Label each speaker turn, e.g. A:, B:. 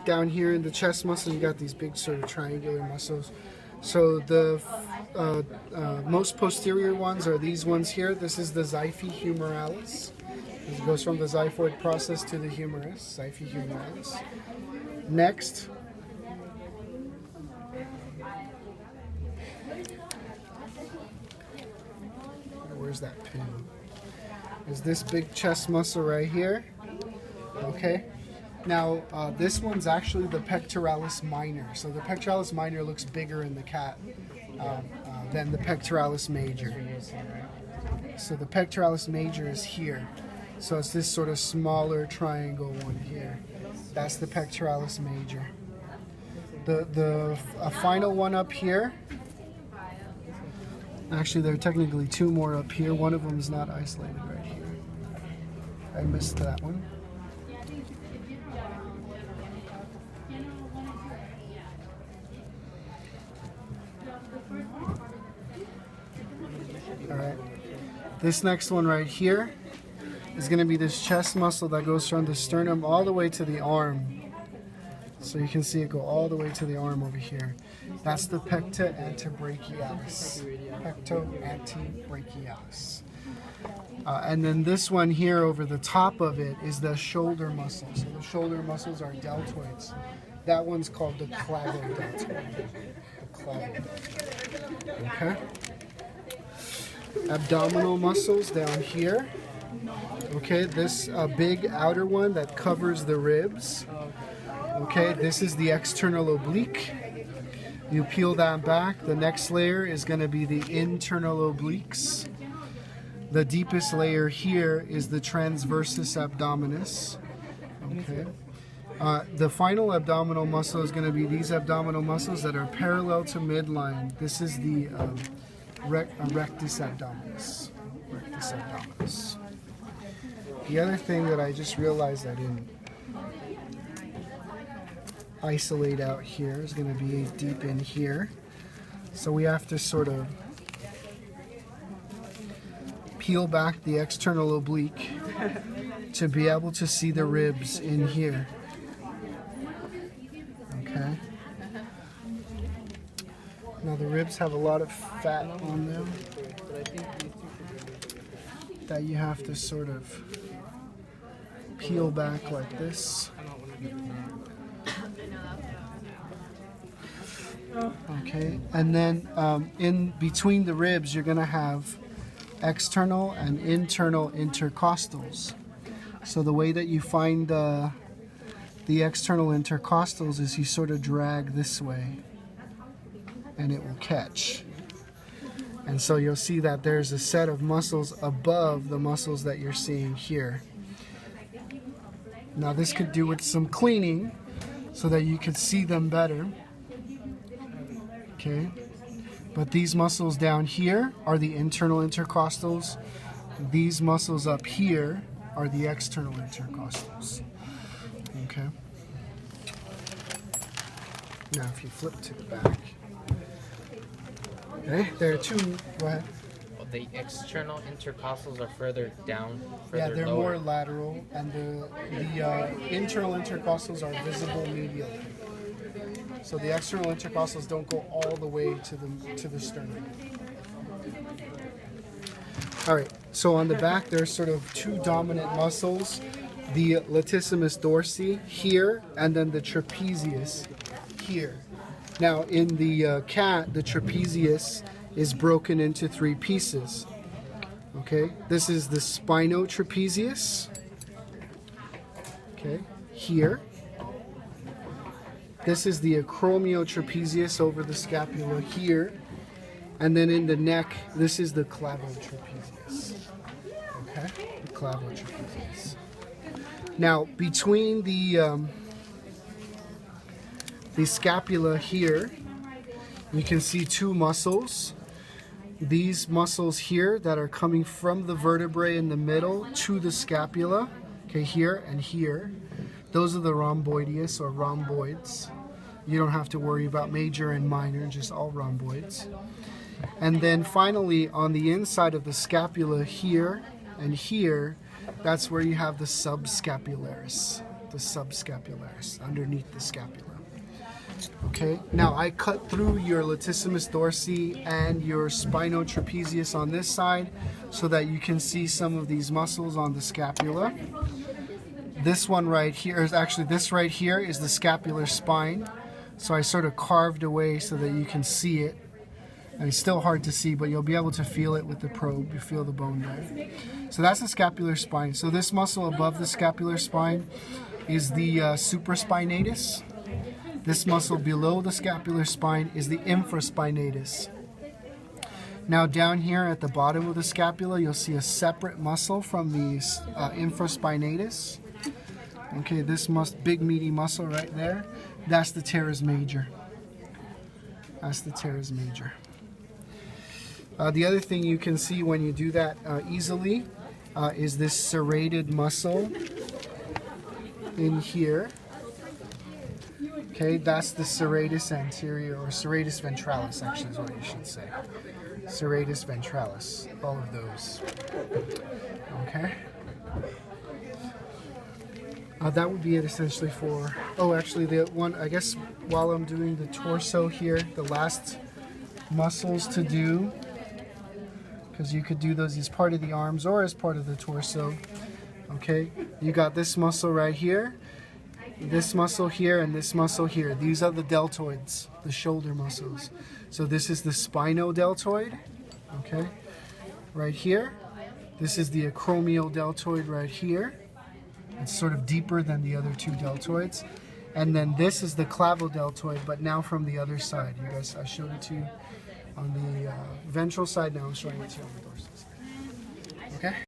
A: Down here in the chest muscle, you got these big sort of triangular muscles. So the most posterior ones are these ones here. This is the xiphi humerales. It goes from the xiphoid process to the humerus, xiphi humerales. Next, where's that pin? Is this big chest muscle right here? Okay. Now, this one's actually the pectoralis minor. So the pectoralis minor looks bigger in the cat than the pectoralis major. So the pectoralis major is here. So it's this sort of smaller triangle one here. That's the pectoralis major. The final one up here, actually there are technically two more up here. One of them is not isolated right here. I missed that one. Alright, this next one right here is going to be this chest muscle that goes from the sternum all the way to the arm. So you can see it go all the way to the arm over here. That's the pecta antebrachialis. Pecto antebrachialis. And then this one here over the top of it is the shoulder muscle. So the shoulder muscles are deltoids. That one's called the clavodeltoid. The clavodeltoid. Okay? Abdominal muscles down here. Okay, this big outer one that covers the ribs. Okay, this is the external oblique. You peel that back. The next layer is going to be the internal obliques. The deepest layer here is the transversus abdominis. Okay. The final abdominal muscle is going to be these abdominal muscles that are parallel to midline. This is the rectus abdominis. Rectus abdominis. The other thing that I just realized I didn't isolate out here is going to be deep in here. So we have to sort of peel back the external oblique to be able to see the ribs in here. Okay. Now the ribs have a lot of fat on them that you have to sort of peel back like this. Okay, and then in between the ribs you're going to have external and internal intercostals. So the way that you find the external intercostals is you sort of drag this way and it will catch. And so you'll see that there's a set of muscles above the muscles that you're seeing here. Now this could do with some cleaning so that you could see them better. Okay, but these muscles down here are the internal intercostals. These muscles up here are the external intercostals. Okay. Now if you flip to the back. Okay, there are two, go ahead.
B: The external intercostals are further down,
A: Yeah,
B: further
A: they're
B: lower.
A: more lateral, and the internal intercostals are visible medially. So the external intercostals don't go all the way to the sternum. All right, so on the back there's sort of two dominant muscles, the latissimus dorsi here, and then the trapezius here. Now in the cat, the trapezius is broken into three pieces. Okay, this is the spinotrapezius. Okay, here. This is the acromiotrapezius over the scapula here. And then in the neck, this is the clavotrapezius. Okay, the clavotrapezius. Now, between the scapula here, you can see two muscles. These muscles here that are coming from the vertebrae in the middle to the scapula, okay, here and here. Those are the rhomboideus or rhomboids. You don't have to worry about major and minor, just all rhomboids. And then finally on the inside of the scapula here and here, that's where you have the subscapularis. the subscapularis, underneath the scapula. Okay, now I cut through your latissimus dorsi and your spinotrapezius on this side so that you can see some of these muscles on the scapula. This one right here is actually, this right here is the scapular spine. So I sort of carved away so that you can see it. And it's still hard to see, but you'll be able to feel it with the probe. You feel the bone there. So that's the scapular spine. So this muscle above the scapular spine is the supraspinatus. This muscle below the scapular spine is the infraspinatus. Now down here at the bottom of the scapula, you'll see a separate muscle from the infraspinatus. Okay, this big meaty muscle right there, that's the teres major. That's the teres major. The other thing you can see when you do that easily is this serrated muscle in here. Okay, that's the serratus anterior, or serratus ventralis actually is what you should say. Serratus ventralis, all of those. Okay. That would be it essentially for, oh actually the one, I guess while I'm doing the torso here, the last muscles to do, because you could do those as part of the arms or as part of the torso. Okay, you got this muscle right here, this muscle here, and this muscle here. These are the deltoids, the shoulder muscles. So this is the spinodeltoid, okay, right here. This is the acromial deltoid right here. It's sort of deeper than the other two deltoids. And then this is the clavodeltoid, but now from the other side. You guys, I showed it to you on the ventral side, now I'm showing it to you on the dorsal side. Okay?